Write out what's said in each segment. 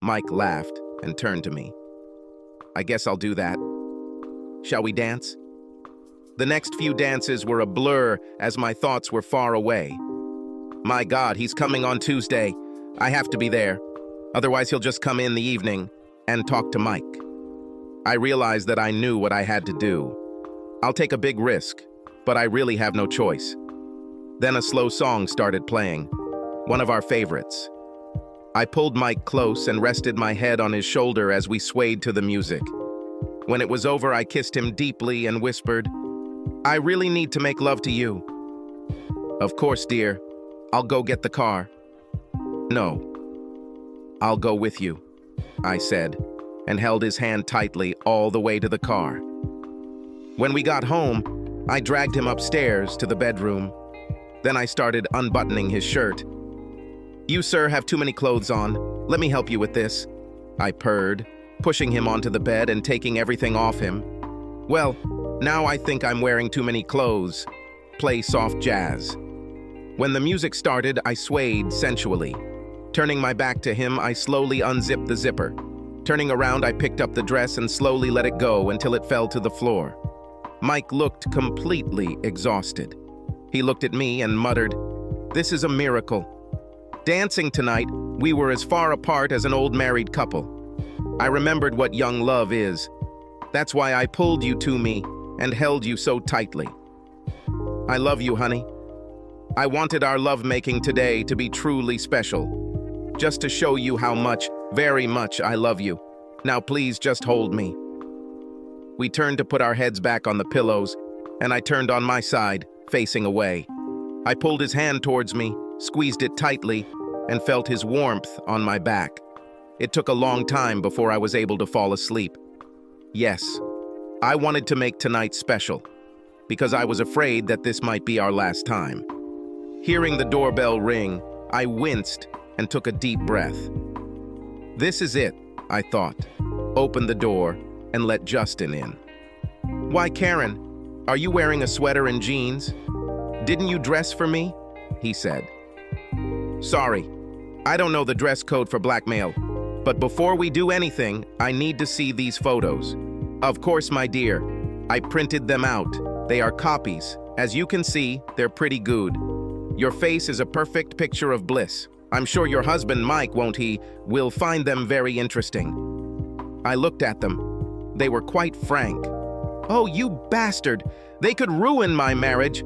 Mike laughed and turned to me. I guess I'll do that. Shall we dance? The next few dances were a blur as my thoughts were far away. My God, he's coming on Tuesday. I have to be there. Otherwise, he'll just come in the evening and talk to Mike. I realized that I knew what I had to do. I'll take a big risk, but I really have no choice. Then a slow song started playing, one of our favorites. I pulled Mike close and rested my head on his shoulder as we swayed to the music. When it was over, I kissed him deeply and whispered, "I really need to make love to you." "Of course, dear. I'll go get the car." "No. I'll go with you," I said, and held his hand tightly all the way to the car. When we got home, I dragged him upstairs to the bedroom. Then I started unbuttoning his shirt. "You, sir, have too many clothes on. Let me help you with this," I purred, pushing him onto the bed and taking everything off him. "Well, now I think I'm wearing too many clothes. Play soft jazz." When the music started, I swayed sensually. Turning my back to him, I slowly unzipped the zipper. Turning around, I picked up the dress and slowly let it go until it fell to the floor. Mike looked completely exhausted. He looked at me and muttered, "This is a miracle." Dancing tonight, we were as far apart as an old married couple. I remembered what young love is. That's why I pulled you to me and held you so tightly. I love you, honey. I wanted our lovemaking today to be truly special, just to show you how much, very much, I love you. Now please just hold me. We turned to put our heads back on the pillows, and I turned on my side, facing away. I pulled his hand towards me, squeezed it tightly, and felt his warmth on my back. It took a long time before I was able to fall asleep. Yes, I wanted to make tonight special, because I was afraid that this might be our last time. Hearing the doorbell ring, I winced and took a deep breath. This is it, I thought. Opened the door and let Justin in. "Why, Karen, are you wearing a sweater and jeans? Didn't you dress for me?" he said. "Sorry, I don't know the dress code for blackmail, but before we do anything, I need to see these photos." "Of course, my dear. I printed them out. They are copies. As you can see, they're pretty good. Your face is a perfect picture of bliss. I'm sure your husband, Mike, won't he, will find them very interesting." I looked at them. They were quite frank. "Oh, you bastard! They could ruin my marriage.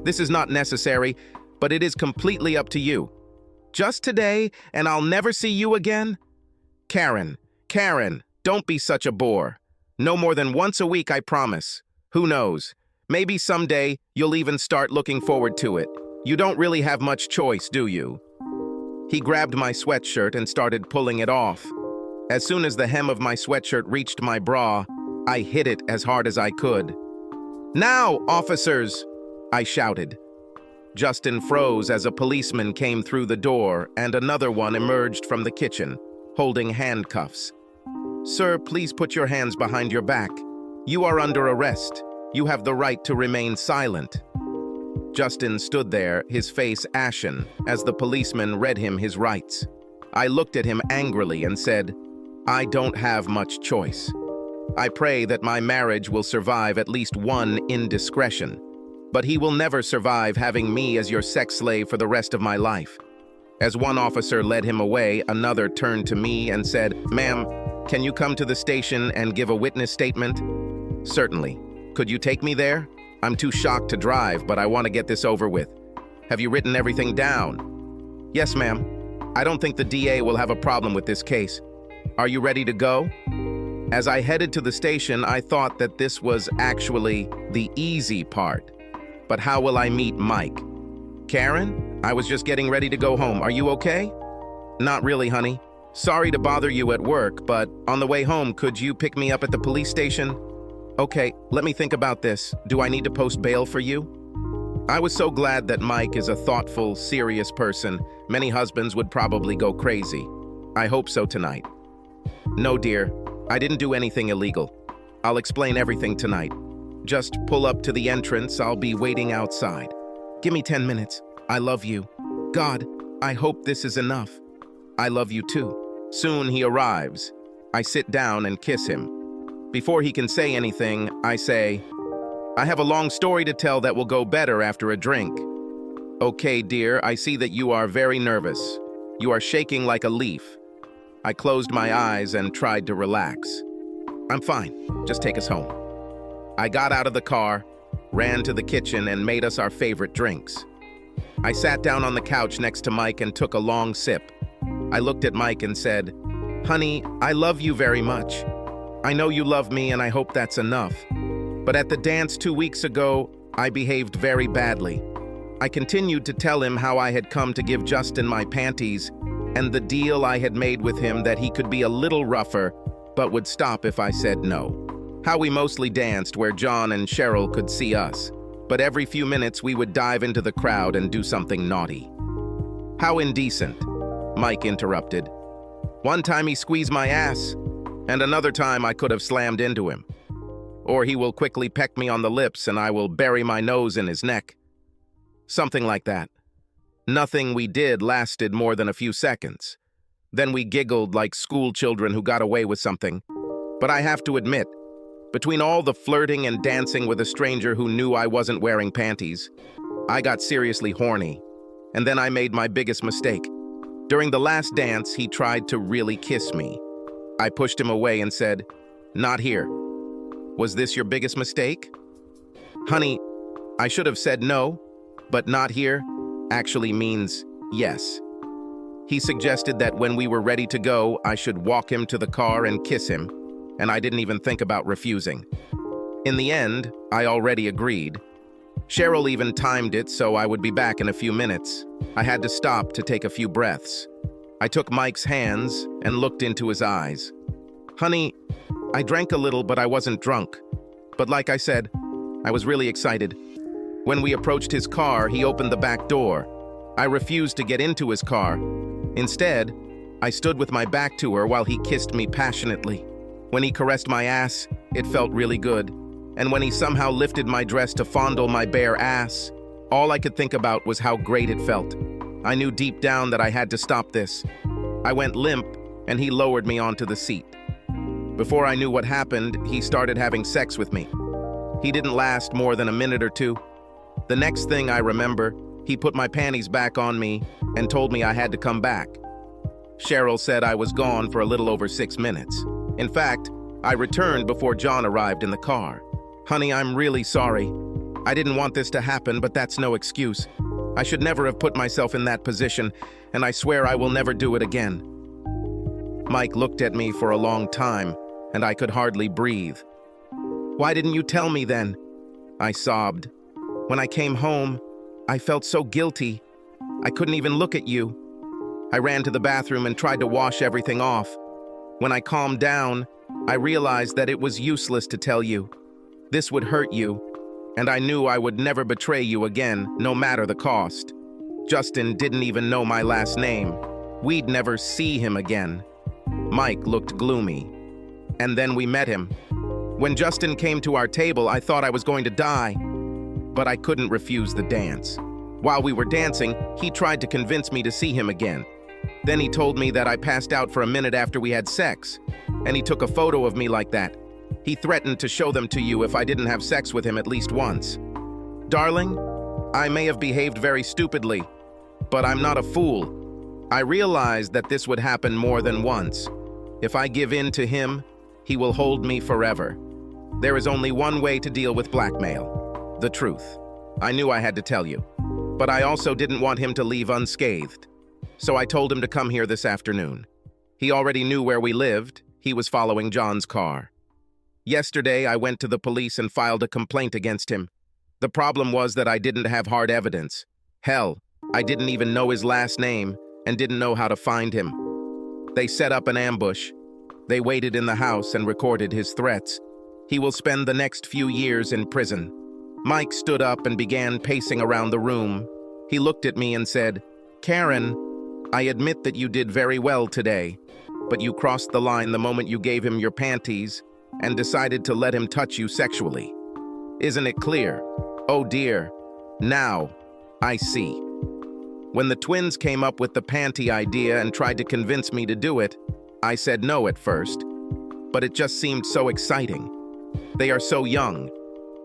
This is not necessary, but it is completely up to you. Just today, and I'll never see you again?" Karen, don't be such a bore. No more than once a week, I promise. Who knows? Maybe someday you'll even start looking forward to it. You don't really have much choice, do you? He grabbed my sweatshirt and started pulling it off. As soon as the hem of my sweatshirt reached my bra, I hit it as hard as I could. "Now, officers!" I shouted. Justin froze as a policeman came through the door and another one emerged from the kitchen, holding handcuffs. "Sir, please put your hands behind your back. You are under arrest. You have the right to remain silent." Justin stood there, his face ashen, as the policeman read him his rights. I looked at him angrily and said, "I don't have much choice. I pray that my marriage will survive at least one indiscretion, but he will never survive having me as your sex slave for the rest of my life." As one officer led him away, another turned to me and said, "Ma'am, can you come to the station and give a witness statement?" "Certainly. Could you take me there? I'm too shocked to drive, but I want to get this over with. Have you written everything down?" "Yes, ma'am. I don't think the DA will have a problem with this case. Are you ready to go?" As I headed to the station, I thought that this was actually the easy part. But how will I meet Mike? "Karen, I was just getting ready to go home. Are you okay?" "Not really, honey. Sorry to bother you at work, but on the way home, could you pick me up at the police station?" "Okay, let me think about this. Do I need to post bail for you?" I was so glad that Mike is a thoughtful, serious person. Many husbands would probably go crazy. I hope so tonight. "No, dear. I didn't do anything illegal. I'll explain everything tonight. Just pull up to the entrance. I'll be waiting outside. Give me 10 minutes. I love you. God, I hope this is enough. I love you too." Soon he arrives. I sit down and kiss him. Before he can say anything, I say, "I have a long story to tell that will go better after a drink." "Okay, dear, I see that you are very nervous. You are shaking like a leaf." I closed my eyes and tried to relax. "I'm fine. Just take us home." I got out of the car, ran to the kitchen, and made us our favorite drinks. I sat down on the couch next to Mike and took a long sip. I looked at Mike and said, "Honey, I love you very much. I know you love me, and I hope that's enough. But at the dance 2 weeks ago, I behaved very badly." I continued to tell him how I had come to give Justin my panties and the deal I had made with him that he could be a little rougher, but would stop if I said no. How we mostly danced where John and Cheryl could see us, but every few minutes we would dive into the crowd and do something naughty. "How indecent," Mike interrupted. "One time he squeezed my ass, and another time I could have slammed into him. Or he will quickly peck me on the lips and I will bury my nose in his neck. Something like that. Nothing we did lasted more than a few seconds. Then we giggled like school children who got away with something. But I have to admit, between all the flirting and dancing with a stranger who knew I wasn't wearing panties, I got seriously horny. And then I made my biggest mistake. During the last dance, he tried to really kiss me. I pushed him away and said, "Not here." "Was this your biggest mistake?" "Honey, I should have said no, but not here actually means yes." He suggested that when we were ready to go, I should walk him to the car and kiss him, and I didn't even think about refusing. In the end, I already agreed. Cheryl even timed it so I would be back in a few minutes. I had to stop to take a few breaths. I took Mike's hands and looked into his eyes. "Honey, I drank a little, but I wasn't drunk. But like I said, I was really excited." When we approached his car, he opened the back door. I refused to get into his car. Instead, I stood with my back to her while he kissed me passionately. When he caressed my ass, it felt really good. And when he somehow lifted my dress to fondle my bare ass, all I could think about was how great it felt. I knew deep down that I had to stop this. I went limp, and he lowered me onto the seat. Before I knew what happened, he started having sex with me. He didn't last more than a minute or two. The next thing I remember, he put my panties back on me and told me I had to come back. Cheryl said I was gone for a little over 6 minutes. In fact, I returned before John arrived in the car. "Honey, I'm really sorry. I didn't want this to happen, but that's no excuse. I should never have put myself in that position, and I swear I will never do it again." Mike looked at me for a long time, and I could hardly breathe. "Why didn't you tell me then?" I sobbed. "When I came home, I felt so guilty. I couldn't even look at you. I ran to the bathroom and tried to wash everything off. When I calmed down, I realized that it was useless to tell you. This would hurt you, and I knew I would never betray you again, no matter the cost. Justin didn't even know my last name. We'd never see him again." Mike looked gloomy. "And then we met him. When Justin came to our table, I thought I was going to die, but I couldn't refuse the dance. While we were dancing, he tried to convince me to see him again. Then he told me that I passed out for a minute after we had sex, and he took a photo of me like that. He threatened to show them to you if I didn't have sex with him at least once. Darling, I may have behaved very stupidly, but I'm not a fool. I realized that this would happen more than once. If I give in to him, he will hold me forever. There is only one way to deal with blackmail: the truth. I knew I had to tell you, but I also didn't want him to leave unscathed. So I told him to come here this afternoon. He already knew where we lived. He was following John's car. Yesterday, I went to the police and filed a complaint against him. The problem was that I didn't have hard evidence. Hell, I didn't even know his last name and didn't know how to find him. They set up an ambush. They waited in the house and recorded his threats. He will spend the next few years in prison. Mike stood up and began pacing around the room. He looked at me and said, "Karen, I admit that you did very well today, but you crossed the line the moment you gave him your panties and decided to let him touch you sexually. Isn't it clear? Oh dear, now I see." When the twins came up with the panty idea and tried to convince me to do it, I said no at first, but it just seemed so exciting. They are so young,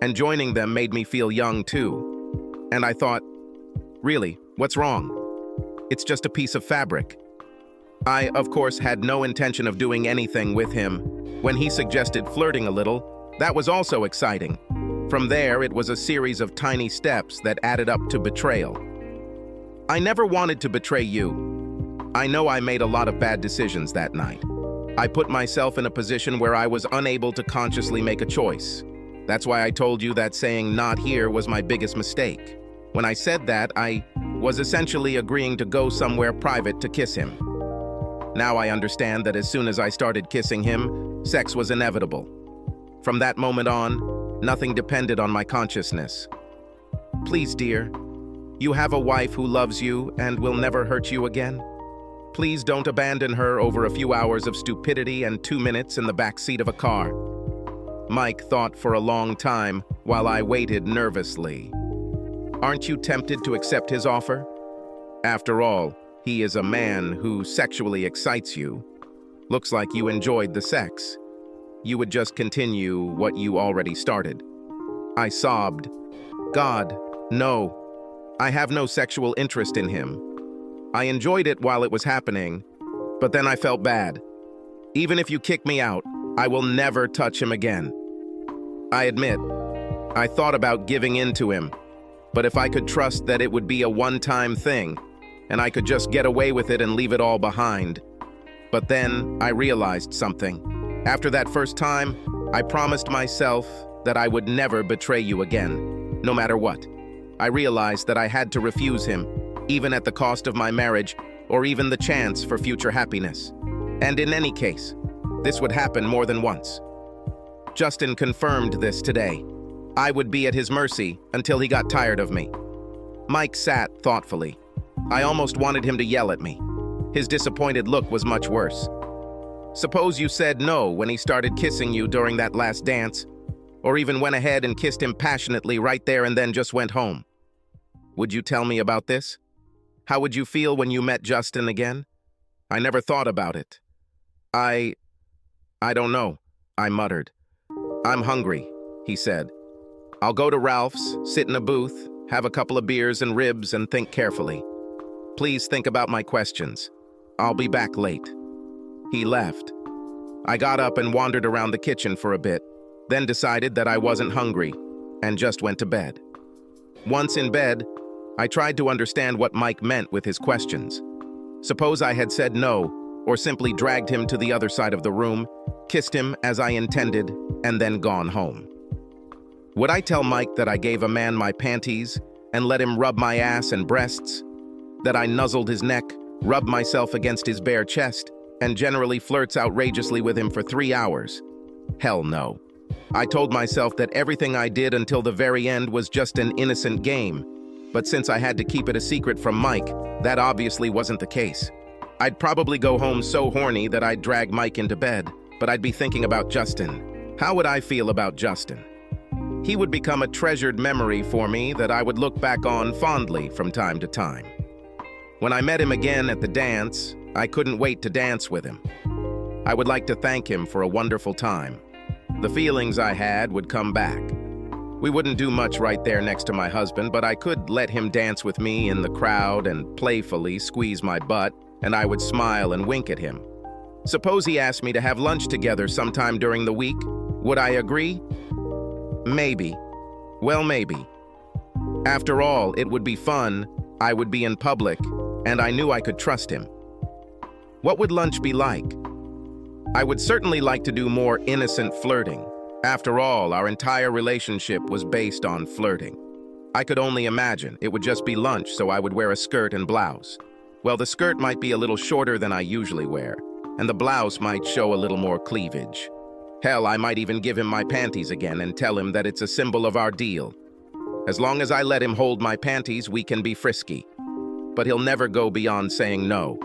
and joining them made me feel young too. And I thought, really, what's wrong? It's just a piece of fabric. I, of course, had no intention of doing anything with him. When he suggested flirting a little, that was also exciting. From there, it was a series of tiny steps that added up to betrayal. I never wanted to betray you. I know I made a lot of bad decisions that night. I put myself in a position where I was unable to consciously make a choice. That's why I told you that saying "not here" was my biggest mistake. When I said that, I was essentially agreeing to go somewhere private to kiss him. Now I understand that as soon as I started kissing him, sex was inevitable. From that moment on, nothing depended on my consciousness. Please, dear, you have a wife who loves you and will never hurt you again. Please don't abandon her over a few hours of stupidity and 2 minutes in the back seat of a car. Mike thought for a long time while I waited nervously. Aren't you tempted to accept his offer? After all, he is a man who sexually excites you. Looks like you enjoyed the sex. You would just continue what you already started. I sobbed. God, no. I have no sexual interest in him. I enjoyed it while it was happening, but then I felt bad. Even if you kick me out, I will never touch him again. I admit, I thought about giving in to him, but if I could trust that it would be a one-time thing, and I could just get away with it and leave it all behind. But then I realized something. After that first time, I promised myself that I would never betray you again, no matter what. I realized that I had to refuse him, even at the cost of my marriage, or even the chance for future happiness. And in any case, this would happen more than once. Justin confirmed this today. I would be at his mercy until he got tired of me. Mike sat thoughtfully. I almost wanted him to yell at me. His disappointed look was much worse. Suppose you said no when he started kissing you during that last dance, or even went ahead and kissed him passionately right there and then just went home. Would you tell me about this? How would you feel when you met Justin again? I never thought about it. I don't know, I muttered. I'm hungry, he said. I'll go to Ralph's, sit in a booth, have a couple of beers and ribs and think carefully. Please think about my questions. I'll be back late. He left. I got up and wandered around the kitchen for a bit, then decided that I wasn't hungry and just went to bed. Once in bed, I tried to understand what Mike meant with his questions. Suppose I had said no, or simply dragged him to the other side of the room, kissed him as I intended, and then gone home. Would I tell Mike that I gave a man my panties and let him rub my ass and breasts? That I nuzzled his neck, rubbed myself against his bare chest, and generally flirts outrageously with him for 3 hours? Hell no. I told myself that everything I did until the very end was just an innocent game. But since I had to keep it a secret from Mike, that obviously wasn't the case. I'd probably go home so horny that I'd drag Mike into bed, but I'd be thinking about Justin. How would I feel about Justin? He would become a treasured memory for me that I would look back on fondly from time to time. When I met him again at the dance, I couldn't wait to dance with him. I would like to thank him for a wonderful time. The feelings I had would come back. We wouldn't do much right there next to my husband, but I could let him dance with me in the crowd and playfully squeeze my butt, and I would smile and wink at him. Suppose he asked me to have lunch together sometime during the week. Would I agree? Maybe. Well, maybe. After all, it would be fun, I would be in public, and I knew I could trust him. What would lunch be like? I would certainly like to do more innocent flirting. After all, our entire relationship was based on flirting. I could only imagine it would just be lunch, so I would wear a skirt and blouse. Well, the skirt might be a little shorter than I usually wear, and the blouse might show a little more cleavage. Hell, I might even give him my panties again and tell him that it's a symbol of our deal. As long as I let him hold my panties, we can be frisky. But he'll never go beyond saying no.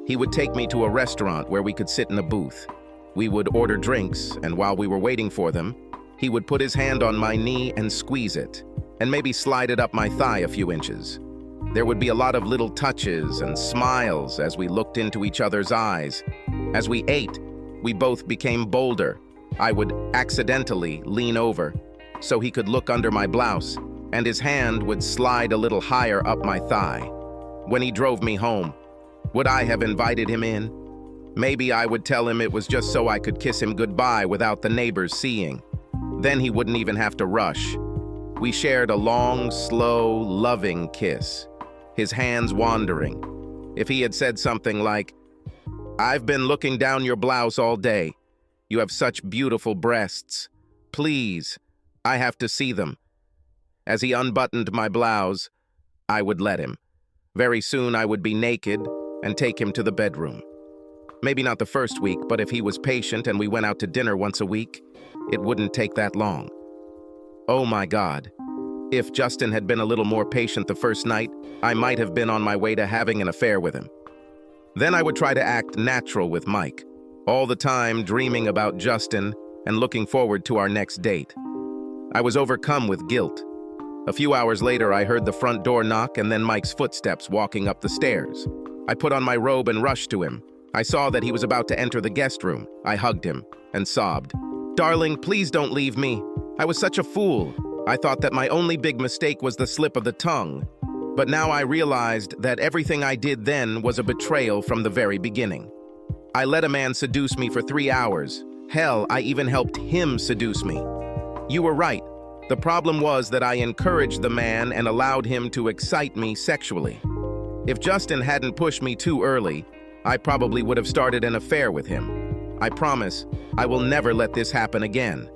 He would take me to a restaurant where we could sit in a booth. We would order drinks, and while we were waiting for them, he would put his hand on my knee and squeeze it, and maybe slide it up my thigh a few inches. There would be a lot of little touches and smiles as we looked into each other's eyes. As we ate, we both became bolder. I would accidentally lean over so he could look under my blouse, and his hand would slide a little higher up my thigh. When he drove me home, would I have invited him in? Maybe I would tell him it was just so I could kiss him goodbye without the neighbors seeing. Then he wouldn't even have to rush. We shared a long, slow, loving kiss, his hands wandering. If he had said something like, "I've been looking down your blouse all day. You have such beautiful breasts. Please, I have to see them." As he unbuttoned my blouse, I would let him. Very soon I would be naked and take him to the bedroom. Maybe not the first week, but if he was patient and we went out to dinner once a week, it wouldn't take that long. Oh my God. If Justin had been a little more patient the first night, I might have been on my way to having an affair with him. Then I would try to act natural with Mike, all the time dreaming about Justin and looking forward to our next date. I was overcome with guilt. A few hours later, I heard the front door knock and then Mike's footsteps walking up the stairs. I put on my robe and rushed to him. I saw that he was about to enter the guest room. I hugged him and sobbed. "Darling, please don't leave me. I was such a fool. I thought that my only big mistake was the slip of the tongue. But now I realized that everything I did then was a betrayal from the very beginning. I let a man seduce me for 3 hours. Hell, I even helped him seduce me. You were right. The problem was that I encouraged the man and allowed him to excite me sexually. If Justin hadn't pushed me too early, I probably would have started an affair with him. I promise, I will never let this happen again.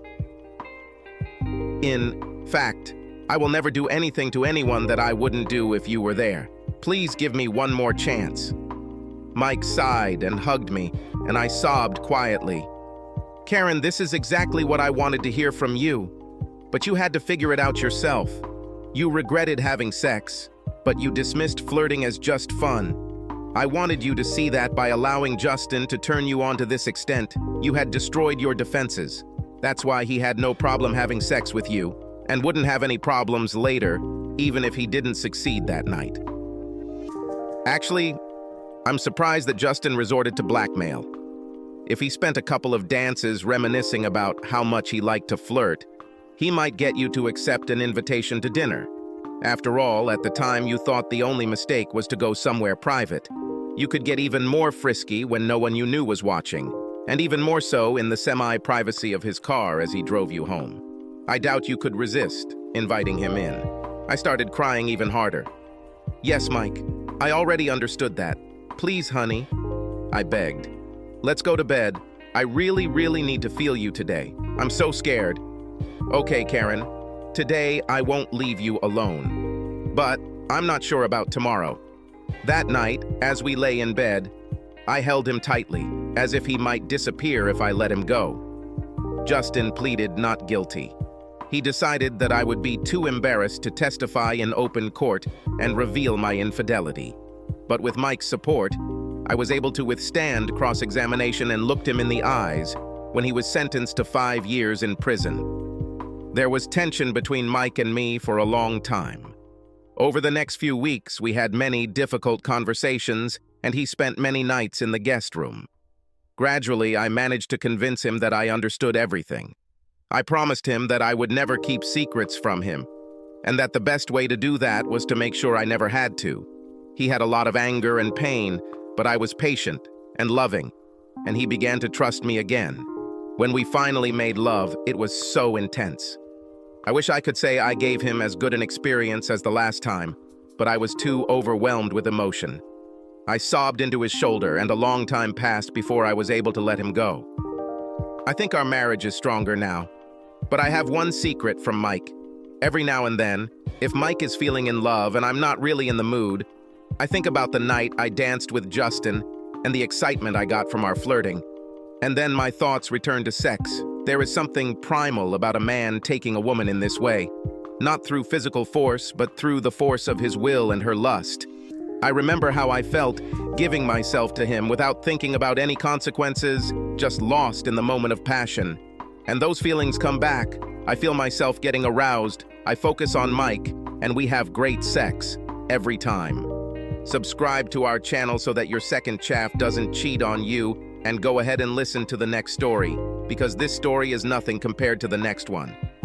In fact, I will never do anything to anyone that I wouldn't do if you were there. Please give me one more chance." Mike sighed and hugged me, and I sobbed quietly. "Karen, this is exactly what I wanted to hear from you. But you had to figure it out yourself. You regretted having sex, but you dismissed flirting as just fun. I wanted you to see that by allowing Justin to turn you on to this extent, you had destroyed your defenses. That's why he had no problem having sex with you, and wouldn't have any problems later, even if he didn't succeed that night. Actually, I'm surprised that Justin resorted to blackmail. If he spent a couple of dances reminiscing about how much he liked to flirt, he might get you to accept an invitation to dinner. After all, at the time you thought the only mistake was to go somewhere private. You could get even more frisky when no one you knew was watching, and even more so in the semi-privacy of his car as he drove you home. I doubt you could resist inviting him in. I started crying even harder. "Yes, Mike, I already understood that. Please, honey," I begged. "Let's go to bed. I really need to feel you today. I'm so scared." "Okay, Karen. Today, I won't leave you alone. But I'm not sure about tomorrow." That night, as we lay in bed, I held him tightly, as if he might disappear if I let him go. Justin pleaded not guilty. He decided that I would be too embarrassed to testify in open court and reveal my infidelity. But with Mike's support, I was able to withstand cross-examination and looked him in the eyes when he was sentenced to 5 years in prison. There was tension between Mike and me for a long time. Over the next few weeks, we had many difficult conversations, and he spent many nights in the guest room. Gradually, I managed to convince him that I understood everything. I promised him that I would never keep secrets from him, and that the best way to do that was to make sure I never had to. He had a lot of anger and pain, but I was patient and loving, and he began to trust me again. When we finally made love, it was so intense. I wish I could say I gave him as good an experience as the last time, but I was too overwhelmed with emotion. I sobbed into his shoulder, and a long time passed before I was able to let him go. I think our marriage is stronger now, but I have one secret from Mike. Every now and then, if Mike is feeling in love and I'm not really in the mood, I think about the night I danced with Justin and the excitement I got from our flirting. And then my thoughts return to sex. There is something primal about a man taking a woman in this way, not through physical force, but through the force of his will and her lust. I remember how I felt giving myself to him without thinking about any consequences, just lost in the moment of passion. And those feelings come back. I feel myself getting aroused. I focus on Mike, and we have great sex every time. Subscribe to our channel so that your second chaff doesn't cheat on you, And go ahead and listen to the next story, because this story is nothing compared to the next one.